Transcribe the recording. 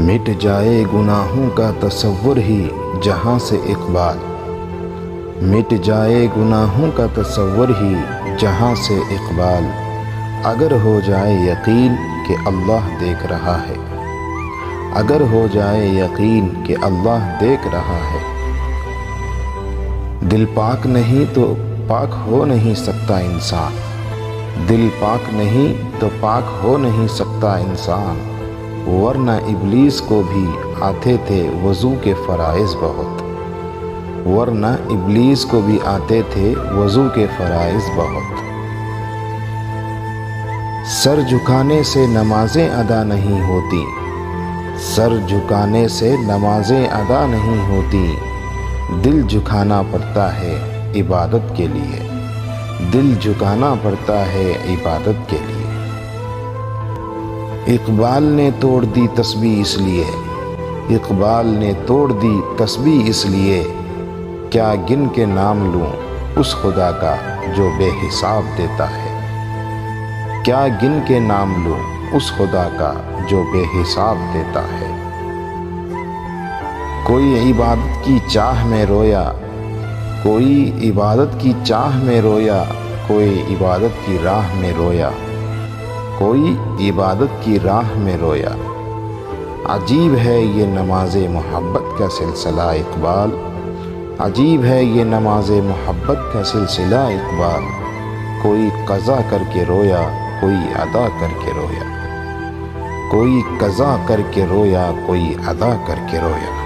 مٹ جائے گناہوں کا تصور ہی جہاں سے اقبال، مٹ جائے گناہوں کا تصور ہی جہاں سے اقبال، اگر ہو جائے یقین کہ اللہ دیکھ رہا ہے، اگر ہو جائے یقین کہ اللہ دیکھ رہا ہے۔ دل پاک نہیں تو پاک ہو نہیں سکتا انسان، دل پاک نہیں تو پاک ہو نہیں سکتا انسان، ورنہ ابلیس کو بھی آتے تھے وضو کے فرائض بہت، ورنہ ابلیس کو بھی آتے تھے وضو کے فرائض بہت۔ سر جھکانے سے نمازیں ادا نہیں ہوتی، سر جھکانے سے نمازیں ادا نہیں ہوتی، دل جھکانا پڑتا ہے عبادت کے لیے، دل جھکانا پڑتا ہے عبادت کے لیے۔ اقبال نے توڑ دی تسبیح اس لیے، اقبال نے توڑ دی تسبیح اس لیے، کیا گن کے نام لوں اس خدا کا جو بے حساب دیتا ہے، کیا گن کے نام لوں اس خدا کا جو بے حساب دیتا ہے۔ کوئی عبادت کی چاہ میں رویا، کوئی عبادت کی چاہ میں رویا، کوئی عبادت کی راہ میں رویا، کوئی عبادت کی راہ میں رویا۔ عجیب ہے یہ نماز محبت کا سلسلہ اقبال، عجیب ہے یہ نماز محبت کا سلسلہ اقبال، کوئی قضا کر کے رویا، کوئی ادا کر کے رویا، کوئی قضا کر کے رویا، کوئی ادا کر کے رویا۔